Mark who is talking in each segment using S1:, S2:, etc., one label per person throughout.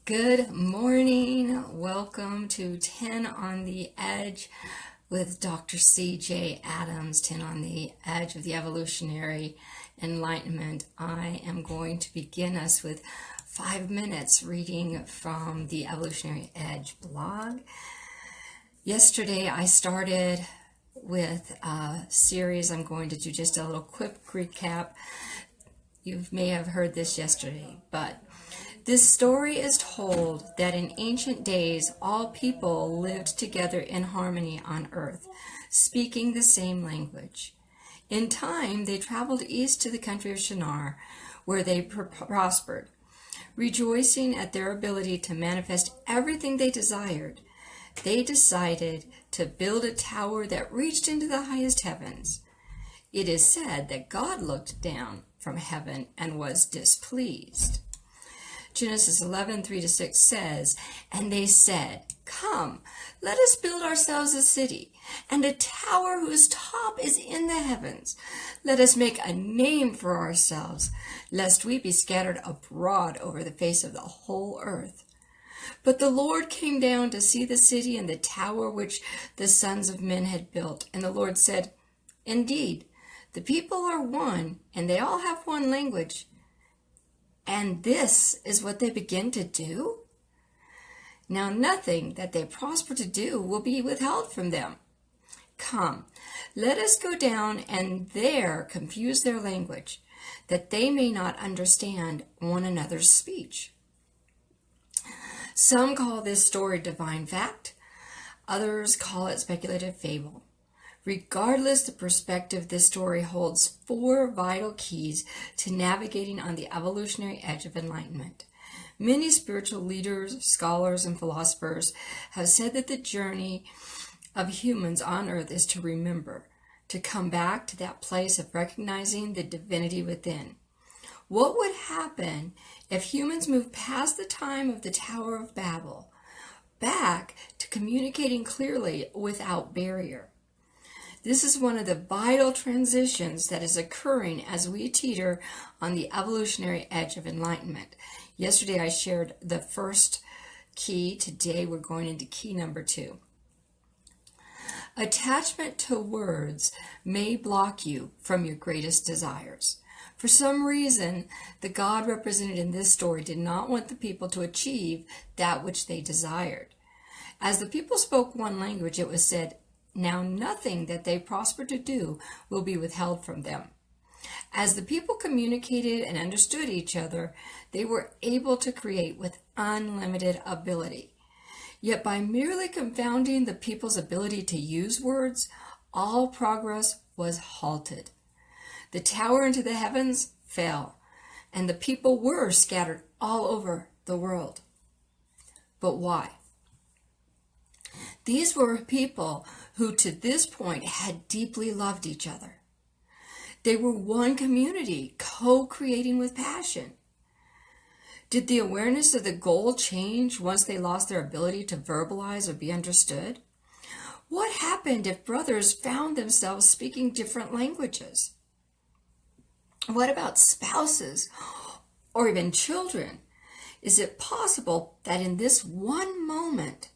S1: Good morning. Welcome to 10 on the Edge with Dr. CeeJay Adams, 10 on the Edge of the Evolutionary Enlightenment. I am going to begin us with 5 minutes reading from the Evolutionary Edge blog. Yesterday I started with a series. I'm going to do just a little quick recap. You may have heard this yesterday, but this story is told that in ancient days all people lived together in harmony on earth, speaking the same language. In time, they traveled east to the country of Shinar, where they prospered. Rejoicing at their ability to manifest everything they desired, they decided to build a tower that reached into the highest heavens. It is said that God looked down from heaven and was displeased. Genesis 11:3-6 says, "And they said, 'Come, let us build ourselves a city, and a tower whose top is in the heavens. Let us make a name for ourselves, lest we be scattered abroad over the face of the whole earth.' But the Lord came down to see the city and the tower which the sons of men had built. And the Lord said, 'Indeed, the people are one, and they all have one language. And this is what they begin to do? Now nothing that they prosper to do will be withheld from them. Come, let us go down and there confuse their language, that they may not understand one another's speech.'" Some call this story divine fact. Others call it speculative fable. Regardless the perspective, this story holds 4 vital keys to navigating on the evolutionary edge of enlightenment. Many spiritual leaders, scholars, and philosophers have said that the journey of humans on earth is to remember, to come back to that place of recognizing the divinity within. What would happen if humans moved past the time of the Tower of Babel, back to communicating clearly without barrier? This is one of the vital transitions that is occurring as we teeter on the evolutionary edge of enlightenment. Yesterday I shared the first key. Today we're going into key number 2. Attachment to words may block you from your greatest desires. For some reason, the God represented in this story did not want the people to achieve that which they desired. As the people spoke one language, it was said, "Now nothing that they prosper to do will be withheld from them." As the people communicated and understood each other, they were able to create with unlimited ability. Yet by merely confounding the people's ability to use words, all progress was halted. The tower into the heavens fell, and the people were scattered all over the world. But why? These were people who to this point had deeply loved each other. They were one community, co-creating with passion. Did the awareness of the goal change once they lost their ability to verbalize or be understood? What happened if brothers found themselves speaking different languages? What about spouses or even children? Is it possible that in this one moment,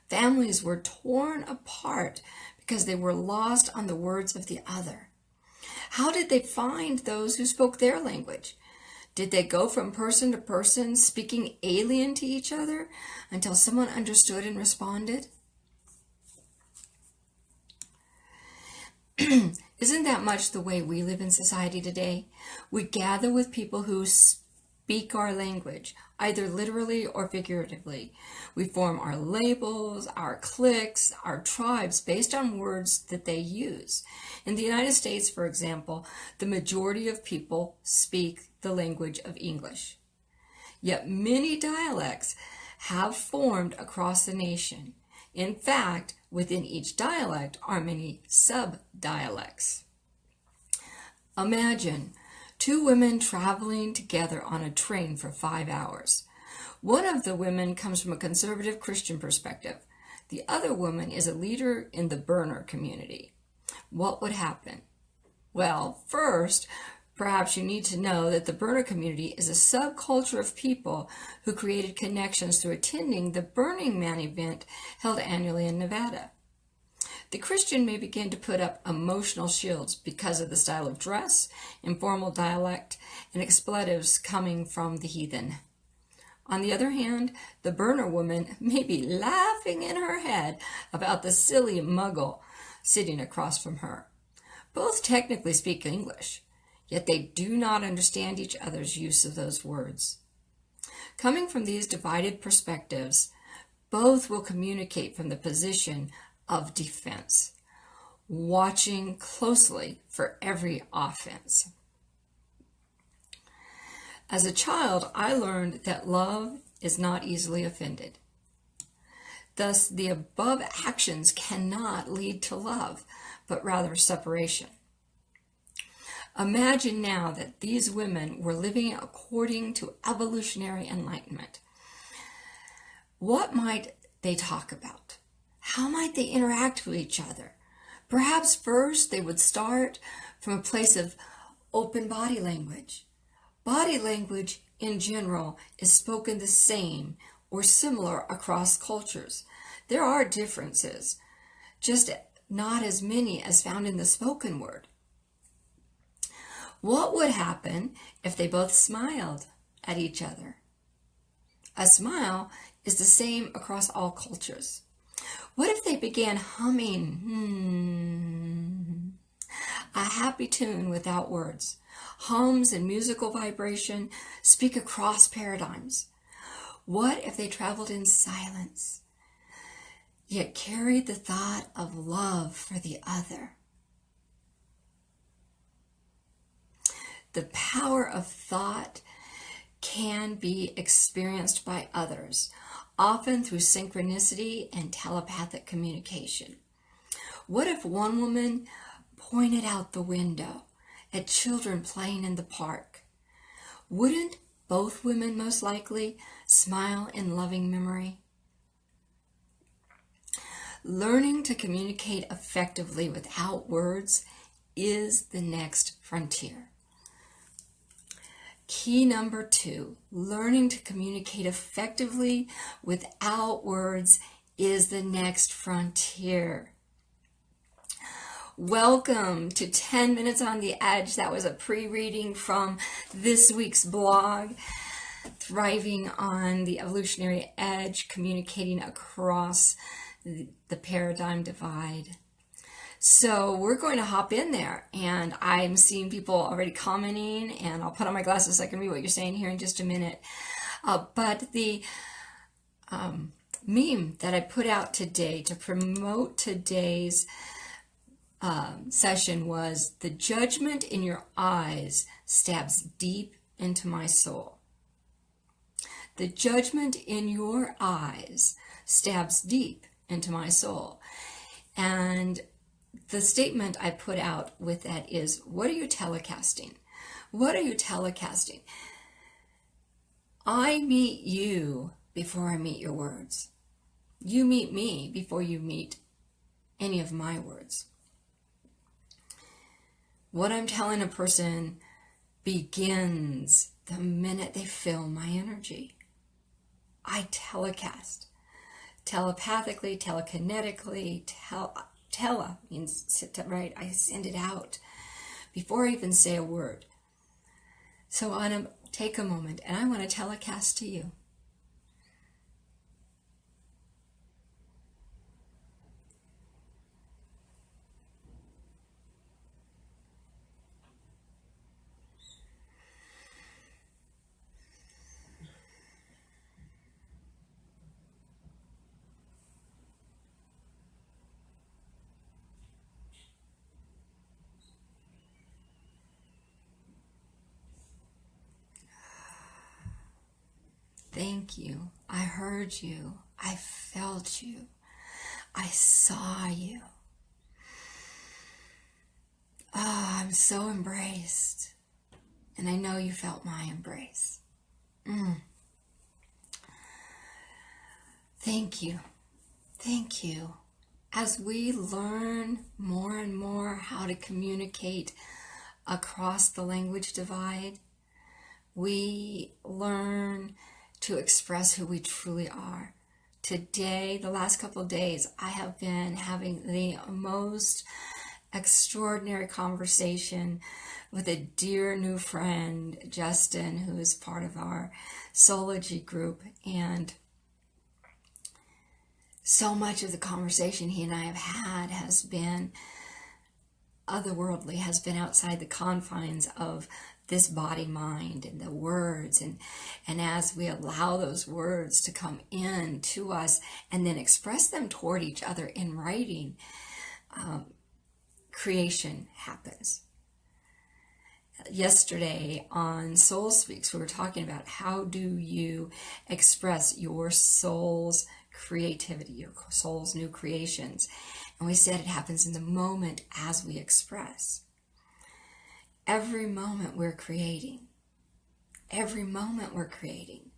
S1: families were torn apart because they were lost on the words of the other? How did they find those who spoke their language? Did they go from person to person, speaking alien to each other, until someone understood and responded? Isn't that much the way we live in society today? We gather with people who speak our language, either literally or figuratively. We form our labels, our cliques, our tribes based on words that they use. In the United States, for example, the majority of people speak the language of English. Yet many dialects have formed across the nation. In fact, within each dialect are many sub-dialects. Imagine 2 women traveling together on a train for 5 hours. One of the women comes from a conservative Christian perspective. The other woman is a leader in the burner community. What would happen? Well, first, Perhaps you need to know that the burner community is a subculture of people who created connections through attending the Burning Man event held annually in Nevada. The Christian may begin to put up emotional shields because of the style of dress, informal dialect, and expletives coming from the heathen. On the other hand, the burner woman may be laughing in her head about the silly muggle sitting across from her. Both technically speak English, yet they do not understand each other's use of those words. Coming from these divided perspectives, both will communicate from the position of defense, watching closely for every offense. As a child, I learned that love is not easily offended. Thus, the above actions cannot lead to love, but rather separation. Imagine now that these women were living according to evolutionary enlightenment. What might they talk about? How might they interact with each other? Perhaps first they would start from a place of open body language. Body language in general is spoken the same or similar across cultures. There are differences, just not as many as found in the spoken word. What would happen if they both smiled at each other? A smile is the same across all cultures. What if they began humming a happy tune without words? Hums and musical vibration speak across paradigms. What if they traveled in silence, yet carried the thought of love for the other? The power of thought can be experienced by others, often through synchronicity and telepathic communication. What if one woman pointed out the window at children playing in the park? Wouldn't both women most likely smile in loving memory? Learning to communicate effectively without words is the next frontier. Key number 2, learning to communicate effectively without words is the next frontier. Welcome to 10 Minutes on the Edge. That was a pre-reading from this week's blog, Thriving on the Evolutionary Edge, Communicating Across the Paradigm Divide. So we're going to hop in there, and I'm seeing people already commenting, and I'll put on my glasses so I can read what you're saying here in just a minute. But the meme that I put out today to promote today's session was, "The judgment in your eyes stabs deep into my soul." The judgment in your eyes stabs deep into my soul. And the statement I put out with that is, what are you telecasting? What are you telecasting? I meet you before I meet your words. You meet me before you meet any of my words. What I'm telling a person begins the minute they feel my energy. I telecast. Telepathically, telekinetically, tele means, right? I send it out before I even say a word. So I'm going to take a moment and I want to telecast to you. Thank you. I heard you. I felt you. I saw you. Oh, I'm so embraced. And I know you felt my embrace. Thank you. Thank you. As we learn more and more how to communicate across the language divide. We learn to express who we truly are. Today, the last couple of days, I have been having the most extraordinary conversation with a dear new friend, Justin, who is part of our Soulology group. And so much of the conversation he and I have had has been otherworldly, has been outside the confines of this body mind and the words, and as we allow those words to come in to us and then express them toward each other in writing, creation happens. Yesterday on Soul Speaks, we were talking about how do you express your soul's creativity, your soul's new creations, and we said it happens in the moment as we express. Every moment we're creating. Every moment we're creating.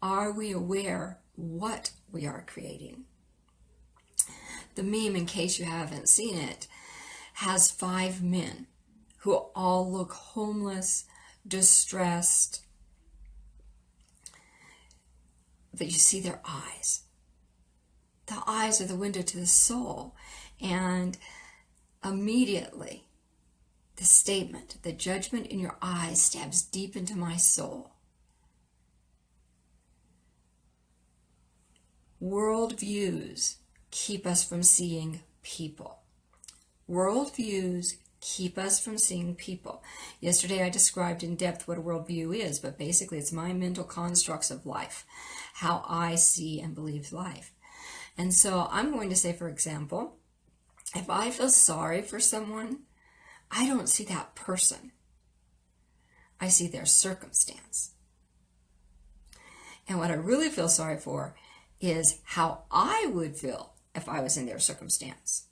S1: Are we aware what we are creating? The meme, in case you haven't seen it, has 5 men who all look homeless, distressed, but you see their eyes. The eyes are the window to the soul, and immediately the statement, the judgment in your eyes stabs deep into my soul. Worldviews keep us from seeing people. Worldviews keep us from seeing people. Yesterday I described in depth what a worldview is, but basically it's my mental constructs of life, how I see and believe life. And so I'm going to say, for example, if I feel sorry for someone, I don't see that person. I see their circumstance. And what I really feel sorry for is how I would feel if I was in their circumstance.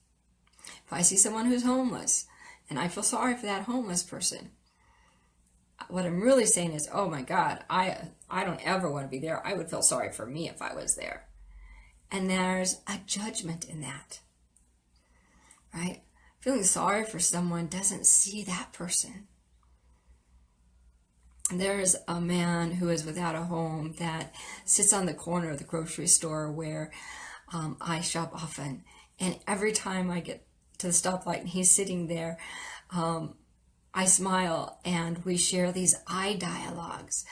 S1: If I see someone who's homeless and I feel sorry for that homeless person, what I'm really saying is, oh my God, I don't ever want to be there. I would feel sorry for me if I was there. And there's a judgment in that, right? Feeling sorry for someone doesn't see that person. There's a man who is without a home that sits on the corner of the grocery store where I shop often. And every time I get to the stoplight and he's sitting there, I smile and we share these eye dialogues.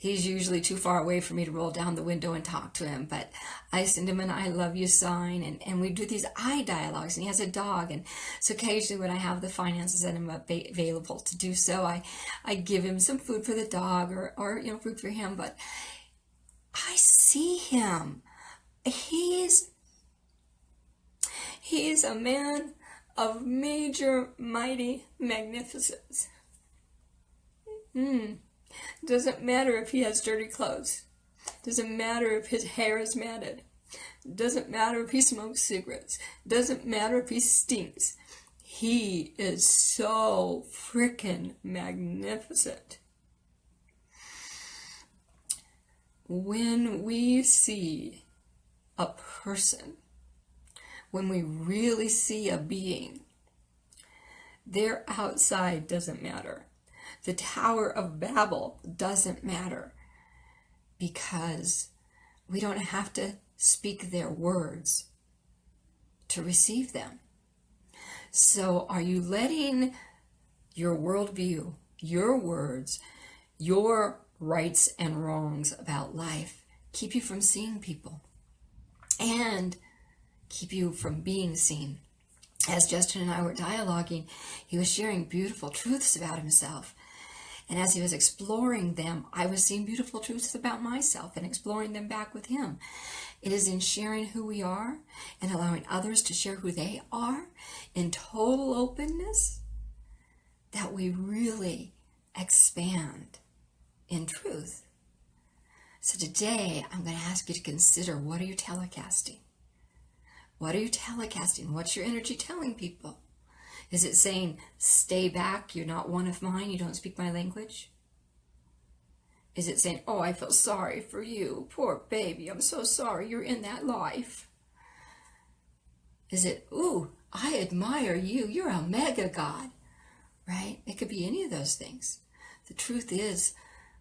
S1: He's usually too far away for me to roll down the window and talk to him, but I send him an I love you sign, and we do these eye dialogues, and he has a dog, and so occasionally when I have the finances and I'm available to do so, I give him some food for the dog or food for him, but I see him. He's a man of major, mighty magnificence. Doesn't matter if he has dirty clothes. Doesn't matter if his hair is matted. Doesn't matter if he smokes cigarettes. Doesn't matter if he stinks. He is so frickin' magnificent. When we see a person, when we really see a being, their outside doesn't matter. The Tower of Babel doesn't matter, because we don't have to speak their words to receive them. So are you letting your worldview, your words, your rights and wrongs about life keep you from seeing people and keep you from being seen? As Justin and I were dialoguing, he was sharing beautiful truths about himself. And as he was exploring them, I was seeing beautiful truths about myself and exploring them back with him. It is in sharing who we are and allowing others to share who they are in total openness that we really expand in truth. So today, I'm going to ask you to consider, what are you telecasting? What are you telecasting? What's your energy telling people? Is it saying, stay back, you're not one of mine, you don't speak my language? Is it saying, oh, I feel sorry for you, poor baby, I'm so sorry you're in that life? Is it, ooh, I admire you, you're a mega god? right? It could be any of those things. The truth is,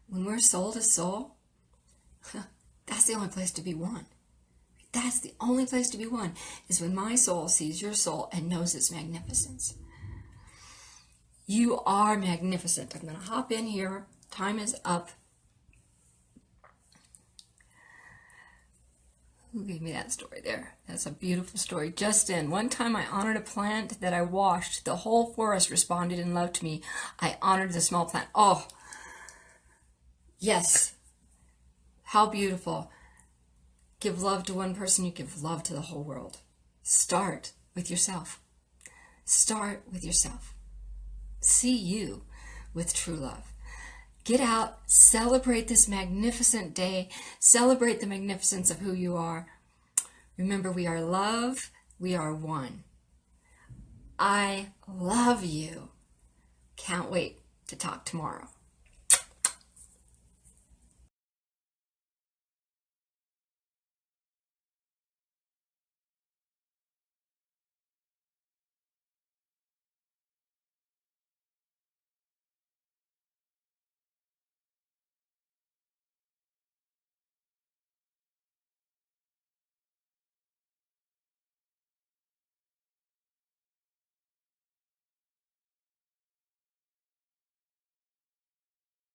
S1: when we're soul to soul, that's the only place to be one. That's the only place to be one, is when my soul sees your soul and knows its magnificence. You are magnificent. I'm going to hop in here. Time is up. Who gave me that story there? That's a beautiful story. Just in. One time I honored a plant that I washed. The whole forest responded in love to me. I honored the small plant. Oh, yes. How beautiful. Give love to one person, you give love to the whole world. Start with yourself. Start with yourself. See you with true love. Get out, celebrate this magnificent day, celebrate the magnificence of who you are. Remember, we are love, we are one. I love you. Can't wait to talk tomorrow.